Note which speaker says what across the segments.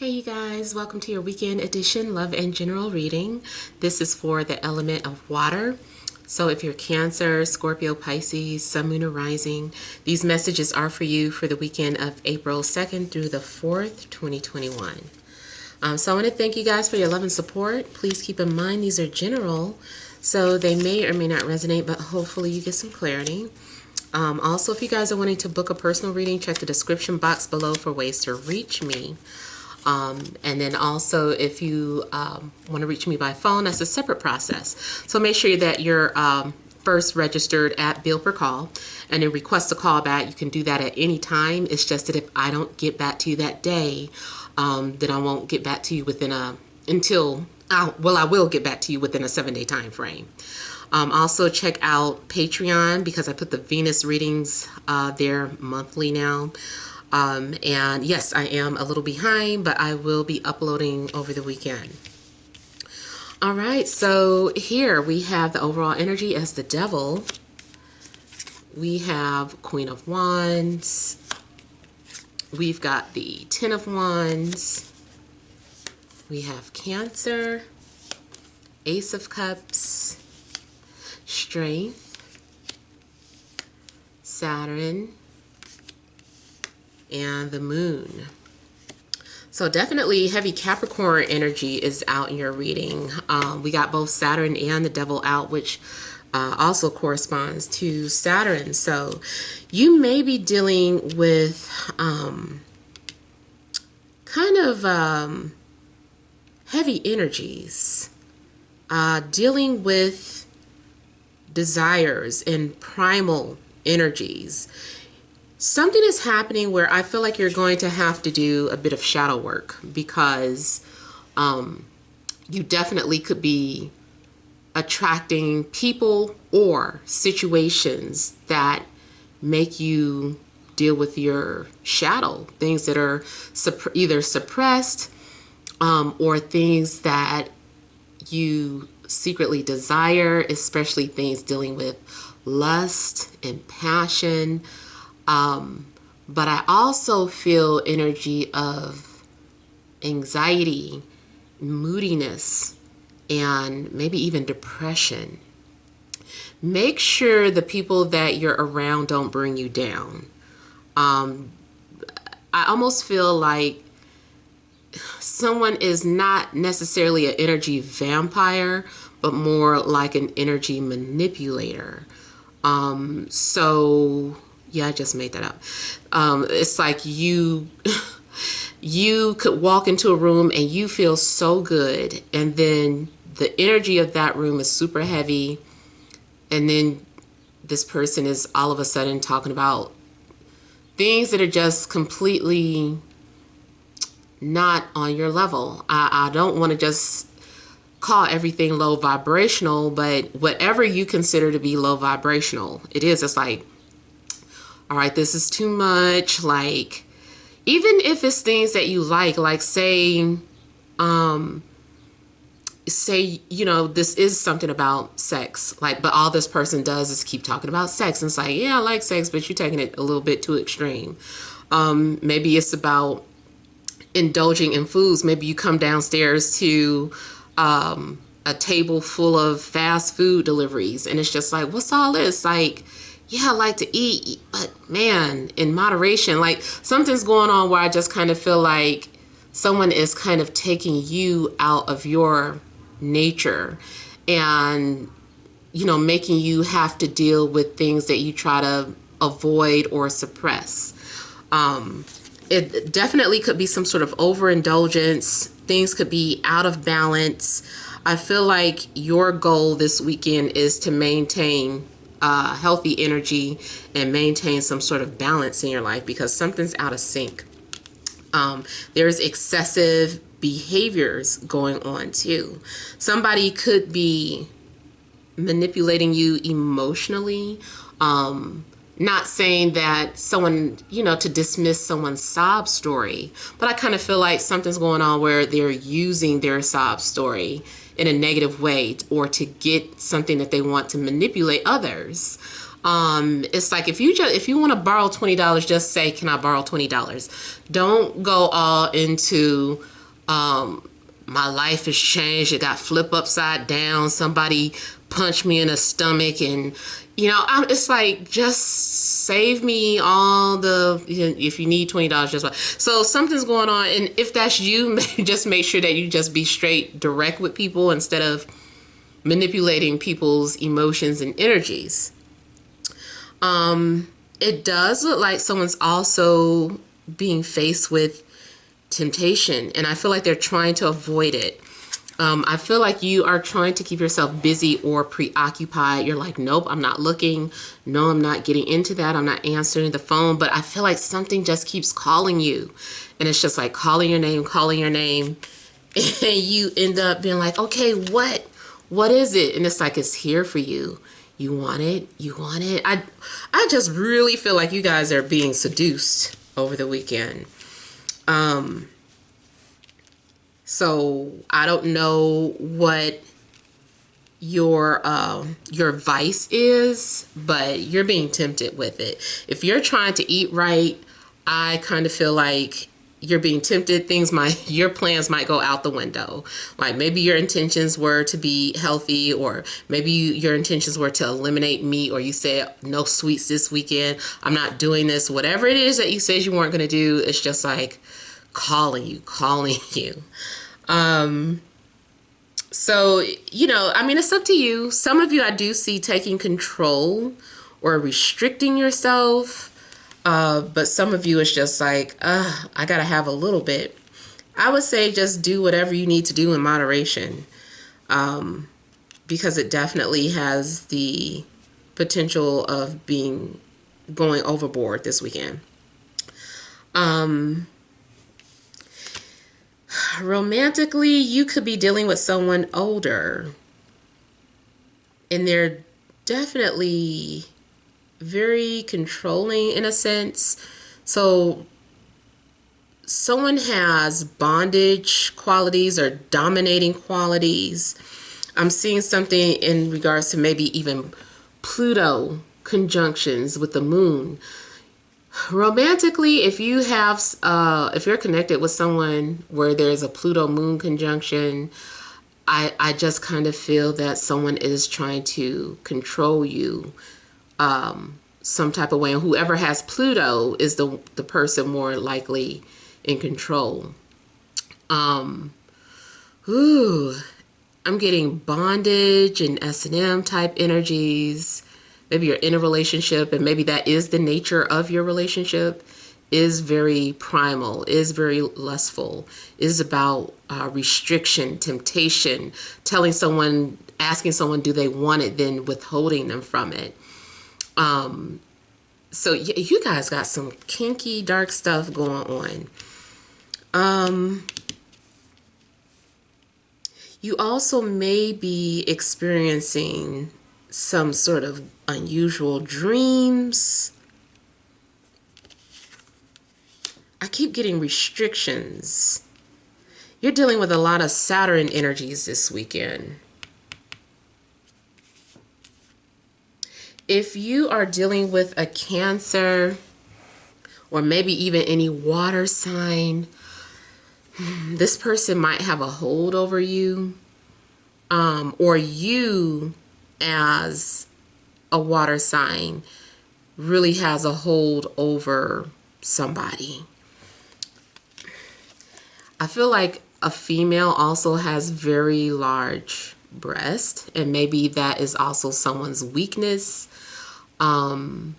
Speaker 1: Hey you guys, welcome to your weekend edition love and general reading. This is for the element of water. So if you're Cancer, Scorpio, Pisces, Sun, Moon, or Rising, these messages are for you for the weekend of April 2nd through the 4th, 2021. So I want to thank you guys for your love and support. Please keep in mind these are general, so they may or may not resonate, but hopefully you get some clarity. Also, if you guys are wanting to book a personal reading, check the description box below for ways to reach me. And then also if you want to reach me by phone, that's a separate process. So make sure that you're first registered at Bill Per Call and then request a call back. You can do that at any time. It's just that if I don't get back to you that day, then I won't get back to you within I will get back to you within a 7-day time frame. Also check out Patreon because I put the Venus readings there monthly now. And yes, I am a little behind, but I will be uploading over the weekend. All right, so here we have the overall energy as the Devil. We have Queen of Wands. We've got the Ten of Wands. We have Cancer, Ace of Cups, Strength, Saturn, and the Moon. So definitely heavy Capricorn energy is out in your reading. We got both Saturn and the Devil out, which also corresponds to Saturn. So you may be dealing with kind of heavy energies, dealing with desires and primal energies. Something is happening where I feel like you're going to have to do a bit of shadow work because you definitely could be attracting people or situations that make you deal with your shadow, things that are either suppressed or things that you secretly desire, especially things dealing with lust and passion. But I also feel energy of anxiety, moodiness, and maybe even depression. Make sure the people that you're around don't bring you down. I almost feel like someone is not necessarily an energy vampire, but more like an energy manipulator. Yeah, I just made that up. It's like you could walk into a room and you feel so good, and then the energy of that room is super heavy, and then this person is all of a sudden talking about things that are just completely not on your level. I don't want to just call everything low vibrational, but whatever you consider to be low vibrational, it is. It's like, all right, this is too much. Like, even if it's things that you like say, you know, this is something about sex, like, but all this person does is keep talking about sex. And it's like, yeah, I like sex, but you're taking it a little bit too extreme. Maybe it's about indulging in foods. Maybe you come downstairs to a table full of fast food deliveries, and it's just like, what's all this? Like, yeah, I like to eat, but man, in moderation. Like, something's going on where I just kind of feel like someone is kind of taking you out of your nature and, you know, making you have to deal with things that you try to avoid or suppress. It definitely could be some sort of overindulgence. Things could be out of balance. I feel like your goal this weekend is to maintain healthy energy and maintain some sort of balance in your life because something's out of sync. There's excessive behaviors going on too. Somebody could be manipulating you emotionally. Not saying that someone, you know, to dismiss someone's sob story, but I kind of feel like something's going on where they're using their sob story in a negative way or to get something that they want to manipulate others. It's like if you want to borrow $20, just say, can I borrow $20? Don't go all into my life has changed. It got flipped upside down. Somebody punched me in the stomach, and it's like, just save me all the. If you need $20, just so something's going on, and if that's you, just make sure that you just be straight, direct with people instead of manipulating people's emotions and energies. It does look like someone's also being faced with temptation, and I feel like they're trying to avoid it. I feel like you are trying to keep yourself busy or preoccupied. You're like, nope, I'm not looking. No, I'm not getting into that. I'm not answering the phone. But I feel like something just keeps calling you. And it's just like calling your name. And you end up being like, okay, what? What is it? And it's like, it's here for you. You want it? You want it? I just really feel like you guys are being seduced over the weekend. So I don't know what your vice is, but you're being tempted with it. If you're trying to eat right, I kind of feel like you're being tempted. Your plans might go out the window. Like maybe your intentions were to be healthy, or maybe your intentions were to eliminate meat, or you said no sweets this weekend. I'm not doing this. Whatever it is that you said you weren't going to do, it's just like calling you. So, it's up to you. Some of you I do see taking control or restricting yourself. But some of you it's just like, I gotta have a little bit. I would say just do whatever you need to do in moderation. Because it definitely has the potential of going overboard this weekend. Romantically, you could be dealing with someone older, and they're definitely very controlling in a sense. So someone has bondage qualities or dominating qualities. I'm seeing something in regards to maybe even Pluto conjunctions with the moon. Romantically, if you're connected with someone where there's a Pluto moon conjunction, I just kind of feel that someone is trying to control you some type of way. And whoever has Pluto is the person more likely in control. I'm getting bondage and S&M type energies. Maybe you're in a relationship, and maybe that is the nature of your relationship, is very primal, is very lustful, is about restriction, temptation, asking someone, do they want it, then withholding them from it. So you guys got some kinky, dark stuff going on. You also may be experiencing some sort of unusual dreams. I keep getting restrictions. You're dealing with a lot of Saturn energies this weekend. If you are dealing with a Cancer, or maybe even any water sign, this person might have a hold over you, or you as a water sign really has a hold over somebody. I feel like a female also has very large breasts, and maybe that is also someone's weakness. I'm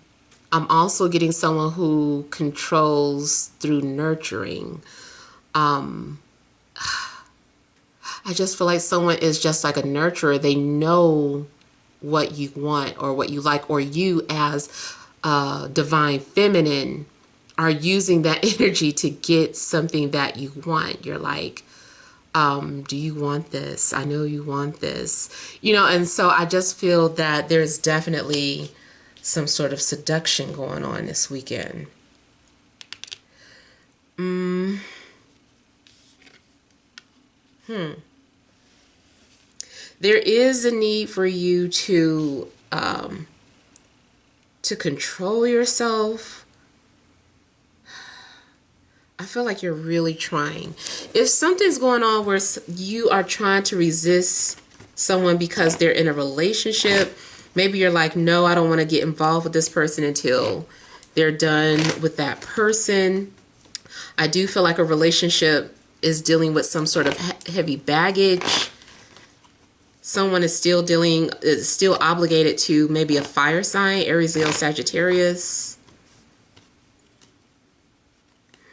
Speaker 1: also getting someone who controls through nurturing. I just feel like someone is just like a nurturer. They know what you want or what you like, or you as divine feminine are using that energy to get something that you want. You're like, do you want this? I know you want this, and so I just feel that there's definitely some sort of seduction going on this weekend. There is a need for you to to control yourself. I feel like you're really trying. If something's going on where you are trying to resist someone because they're in a relationship, maybe you're like, no, I don't want to get involved with this person until they're done with that person. I do feel like a relationship is dealing with some sort of heavy baggage. Someone is still obligated to maybe a fire sign, Aries, Leo, Sagittarius.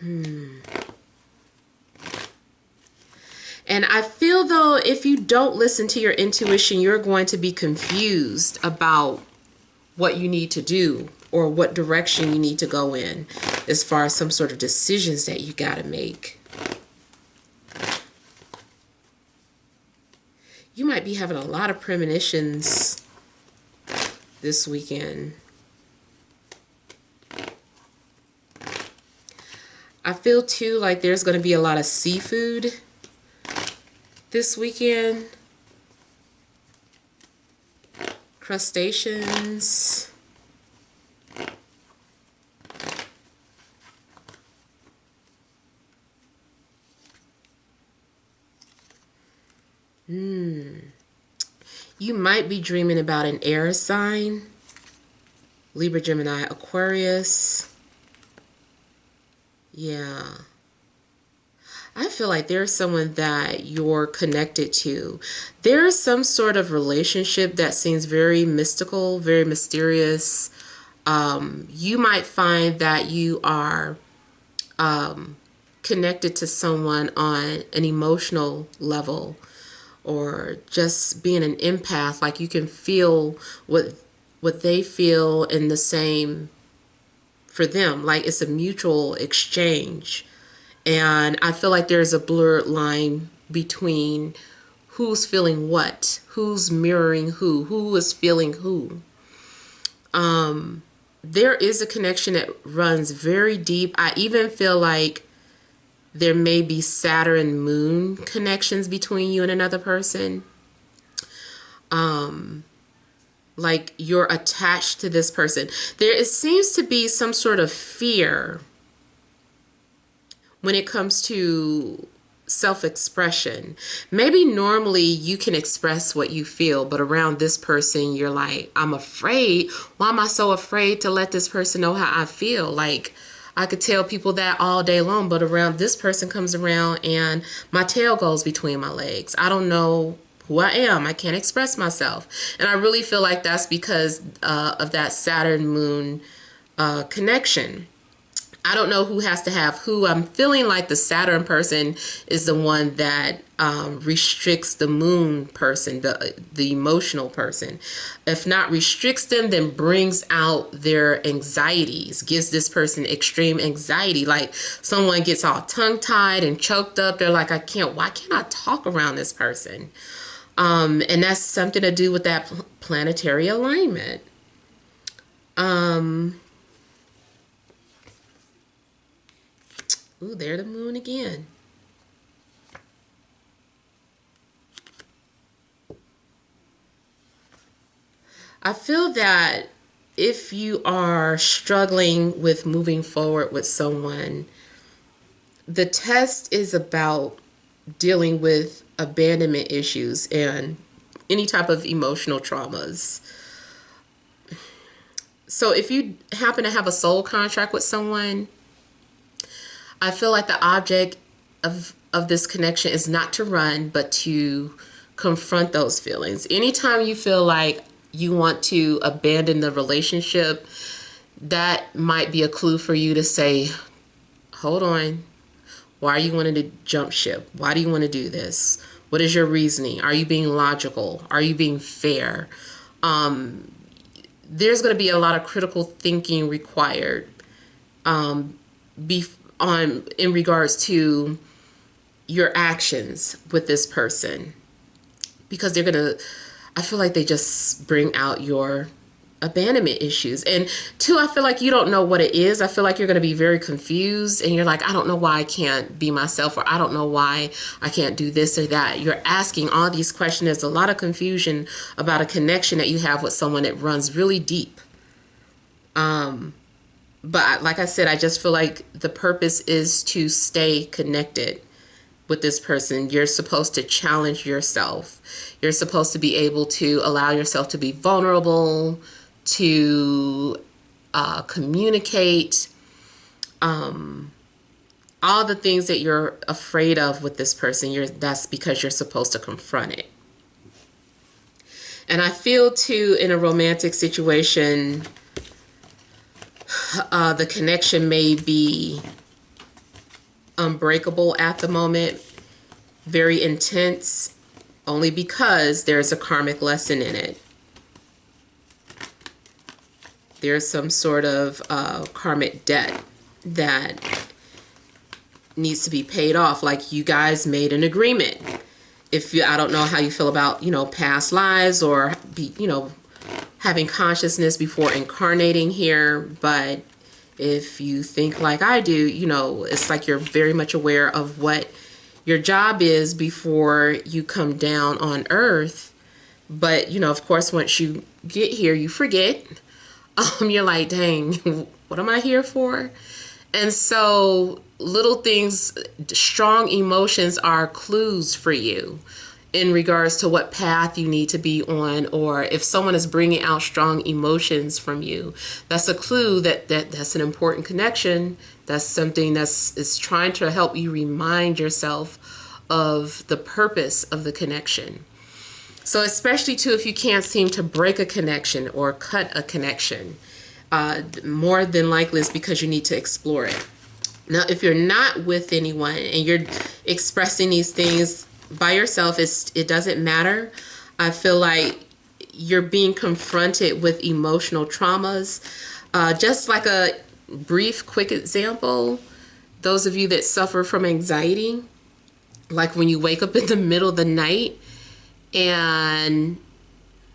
Speaker 1: And I feel though, if you don't listen to your intuition, you're going to be confused about what you need to do or what direction you need to go in as far as some sort of decisions that you got to make. You might be having a lot of premonitions this weekend. I feel too like there's going to be a lot of seafood this weekend. Crustaceans. You might be dreaming about an air sign. Libra, Gemini, Aquarius. Yeah. I feel like there's someone that you're connected to. There's some sort of relationship that seems very mystical, very mysterious. You might find that you are connected to someone on an emotional level, or just being an empath, like you can feel what they feel in the same for them, like it's a mutual exchange. And I feel like there's a blurred line between who's feeling what, who's mirroring who is feeling who. There is a connection that runs very deep. I even feel like there may be Saturn moon connections between you and another person. Like you're attached to this person. There seems to be some sort of fear when it comes to self-expression. Maybe normally you can express what you feel, but around this person, you're like, I'm afraid. Why am I so afraid to let this person know how I feel? Like, I could tell people that all day long, but around this person comes around and my tail goes between my legs. I don't know who I am. I can't express myself. And I really feel like that's because of that Saturn moon connection. I don't know who has to have who. I'm feeling like the Saturn person is the one that restricts the moon person, the emotional person. If not restricts them, then brings out their anxieties, gives this person extreme anxiety. Like someone gets all tongue-tied and choked up. They're like, why can't I talk around this person? And that's something to do with that planetary alignment. Ooh, there's the moon again. I feel that if you are struggling with moving forward with someone, the test is about dealing with abandonment issues and any type of emotional traumas. So if you happen to have a soul contract with someone, I feel like the object of this connection is not to run, but to confront those feelings. Anytime you feel like you want to abandon the relationship, that might be a clue for you to say, hold on. Why are you wanting to jump ship? Why do you want to do this? What is your reasoning? Are you being logical? Are you being fair? There's going to be a lot of critical thinking required in regards to your actions with this person, because I feel like they just bring out your abandonment issues. And two, I feel like you don't know what it is. I feel like you're going to be very confused and you're like, I don't know why I can't be myself, or I don't know why I can't do this or that. You're asking all these questions. There's a lot of confusion about a connection that you have with someone that runs really deep. But like I said, I just feel like the purpose is to stay connected with this person. You're supposed to challenge yourself. You're supposed to be able to allow yourself to be vulnerable, to communicate, all the things that you're afraid of with this person. That's because you're supposed to confront it. And I feel too, in a romantic situation, the connection may be unbreakable at the moment, very intense, only because there's a karmic lesson in it. There's some sort of karmic debt that needs to be paid off. Like, you guys made an agreement. I don't know how you feel about, past lives or, having consciousness before incarnating here, but if you think like I do, it's like you're very much aware of what your job is before you come down on earth. But, of course, once you get here, you forget. You're like, dang, what am I here for? And so little things, strong emotions are clues for you in regards to what path you need to be on, or if someone is bringing out strong emotions from you, that's a clue that's an important connection. That's something is trying to help you remind yourself of the purpose of the connection. So especially too, if you can't seem to break a connection or cut a connection, more than likely it's because you need to explore it. Now, if you're not with anyone and you're expressing these things by yourself, it doesn't matter. I feel like you're being confronted with emotional traumas. Just like a brief, quick example, those of you that suffer from anxiety, like when you wake up in the middle of the night and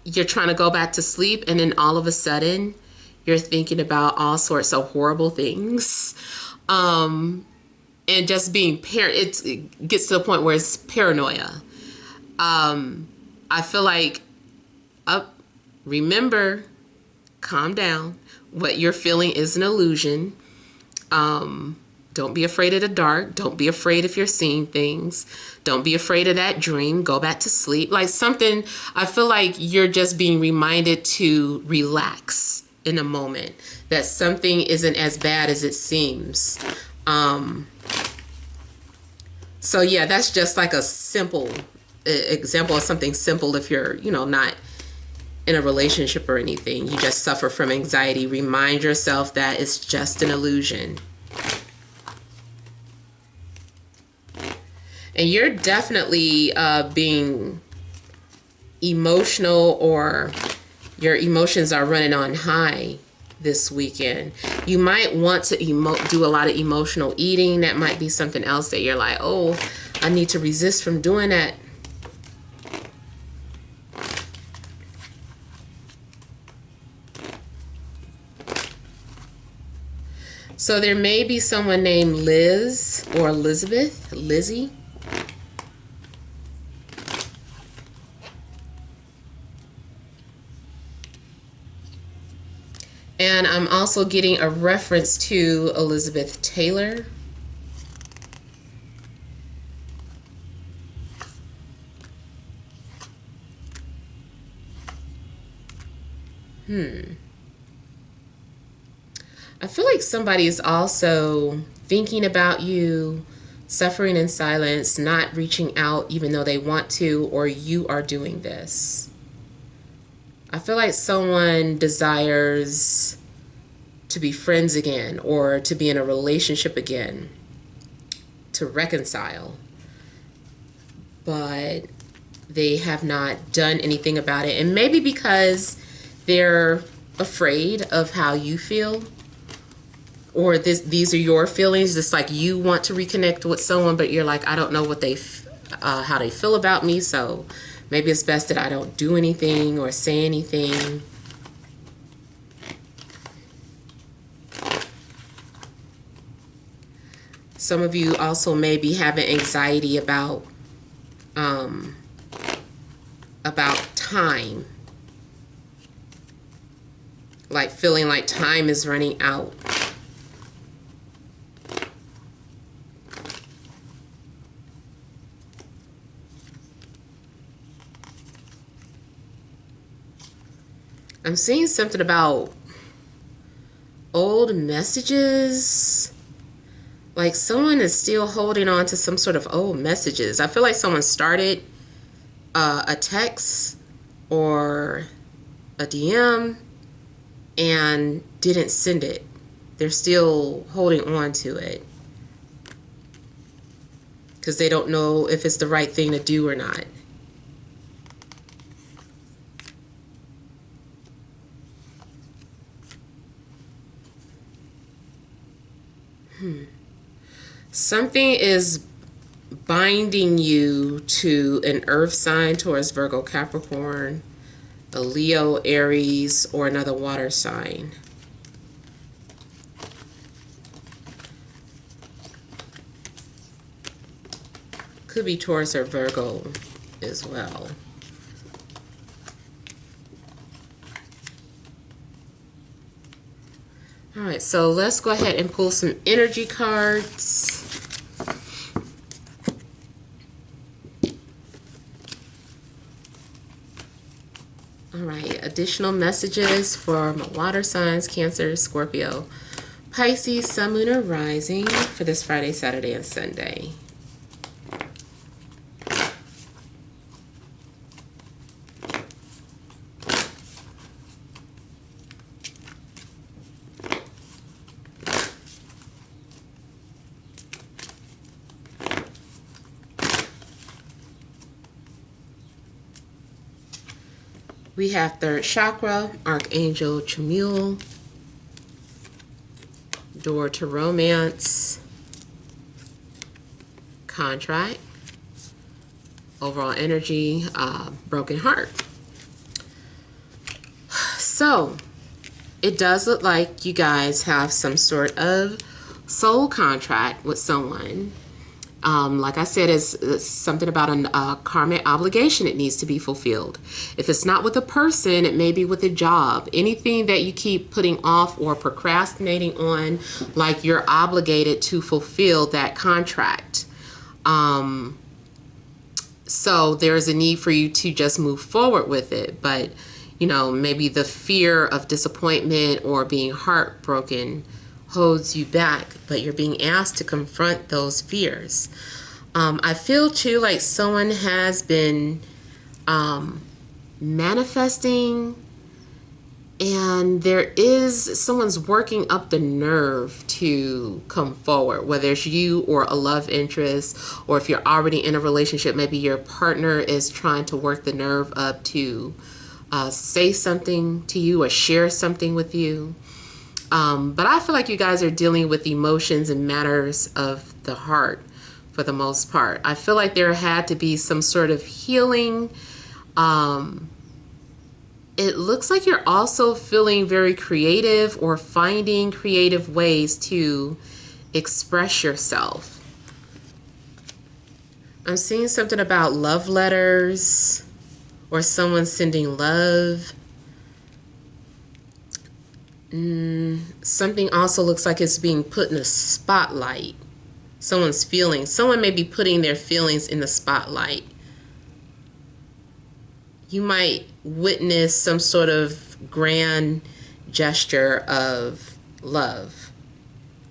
Speaker 1: you're trying to go back to sleep, and then all of a sudden you're thinking about all sorts of horrible things. And just being it gets to the point where it's paranoia. I feel like, remember, calm down. What you're feeling is an illusion. Don't be afraid of the dark. Don't be afraid if you're seeing things. Don't be afraid of that dream. Go back to sleep. Like something, I feel like you're just being reminded to relax in a moment, that something isn't as bad as it seems. So yeah, that's just like a simple example of something simple. If you're, not in a relationship or anything, you just suffer from anxiety, remind yourself that it's just an illusion. And you're definitely being emotional, or your emotions are running on high this weekend. You might want to do a lot of emotional eating. That might be something else that you're like, oh, I need to resist from doing that. So there may be someone named Liz or Elizabeth, Lizzie. And I'm also getting a reference to Elizabeth Taylor. I feel like somebody is also thinking about you, suffering in silence, not reaching out even though they want to, or you are doing this. I feel like someone desires to be friends again, or to be in a relationship again, to reconcile, but they have not done anything about it. And maybe because they're afraid of how you feel, or these are your feelings. It's like you want to reconnect with someone, but you're like, I don't know what how they feel about me, so maybe it's best that I don't do anything or say anything. Some of you also may be having anxiety about time. like feeling like time is running out. I'm seeing something about old messages. Like someone is still holding on to some sort of old messages. I feel like someone started a text or a DM and didn't send it. They're still holding on to it because they don't know if it's the right thing to do or not. Something is binding you to an earth sign, Taurus, Virgo, Capricorn, a Leo, Aries, or another water sign. Could be Taurus or Virgo as well. All right, so let's go ahead and pull some energy cards. All right, additional messages for my water signs, Cancer, Scorpio, Pisces, Sun, Moon, or Rising for this Friday, Saturday, and Sunday. We have third chakra, Archangel Chamuel, door to romance, contract, overall energy, broken heart. So it does look like you guys have some sort of soul contract with someone. Like I said, it's something about a karmic obligation that needs to be fulfilled. If it's not with a person, it may be with a job. Anything that you keep putting off or procrastinating on, like you're obligated to fulfill that contract. So there's a need for you to just move forward with it. But, you know, maybe the fear of disappointment or being heartbroken holds you back, but you're being asked to confront those fears. I feel too like someone has been manifesting, and there is someone's working up the nerve to come forward, whether it's you or a love interest, or if you're already in a relationship, maybe your partner is trying to work the nerve up to say something to you or share something with you. But I feel like you guys are dealing with emotions and matters of the heart for the most part. I feel like there had to be some sort of healing. It looks like you're also feeling very creative or finding creative ways to express yourself. I'm seeing something about love letters or someone sending love. Something also looks like it's being put in a spotlight. Someone's feelings. Someone may be putting their feelings in the spotlight. You might witness some sort of grand gesture of love,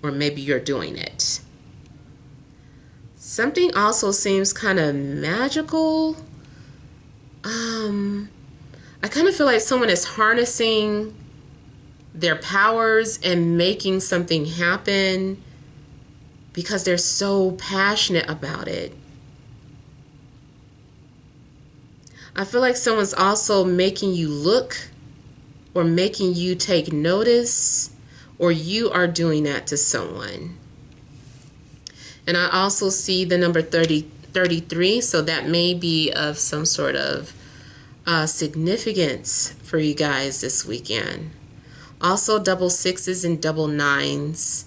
Speaker 1: or maybe you're doing it. Something also seems kind of magical. I kind of feel like someone is harnessing their powers and making something happen because they're so passionate about it. I feel like someone's also making you look or making you take notice, or you are doing that to someone. And I also see the number 33, so that may be of some sort of significance for you guys this weekend. Also, double sixes and double nines,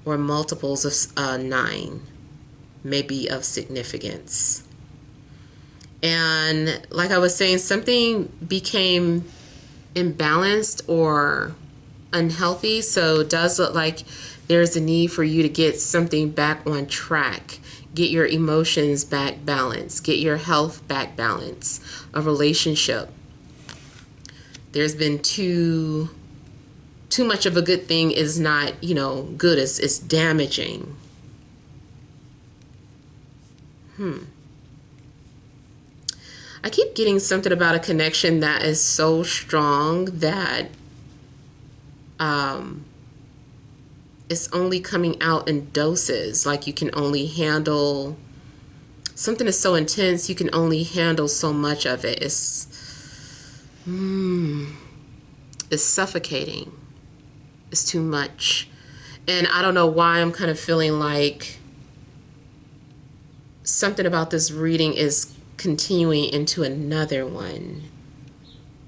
Speaker 1: or multiples of 9, may be of significance. And like I was saying, something became imbalanced or unhealthy. So it does look like there's a need for you to get something back on track. Get your emotions back balanced. Get your health back balanced. A relationship. There's been too much of a good thing is not, you know, good. It's damaging. I keep getting something about a connection that is so strong that it's only coming out in doses. Like you can only handle something is so intense, you can only handle so much of it. It's suffocating. It's too much. And I don't know why I'm kind of feeling like something about this reading is continuing into another one.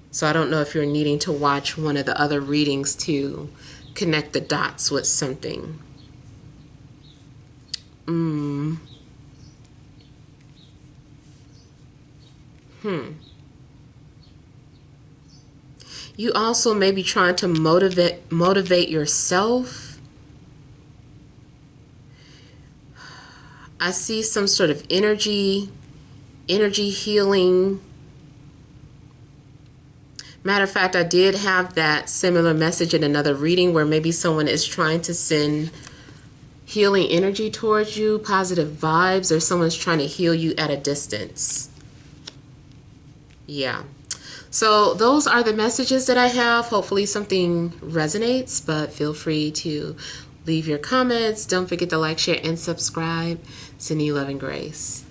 Speaker 1: So I don't know if you're needing to watch one of the other readings to connect the dots with something. You also may be trying to motivate yourself. I see some sort of energy healing. Matter of fact, I did have that similar message in another reading where maybe someone is trying to send healing energy towards you, positive vibes, or someone's trying to heal you at a distance. Yeah. So those are the messages that I have. Hopefully something resonates, but feel free to leave your comments. Don't forget to like, share, and subscribe. Sending you love and grace.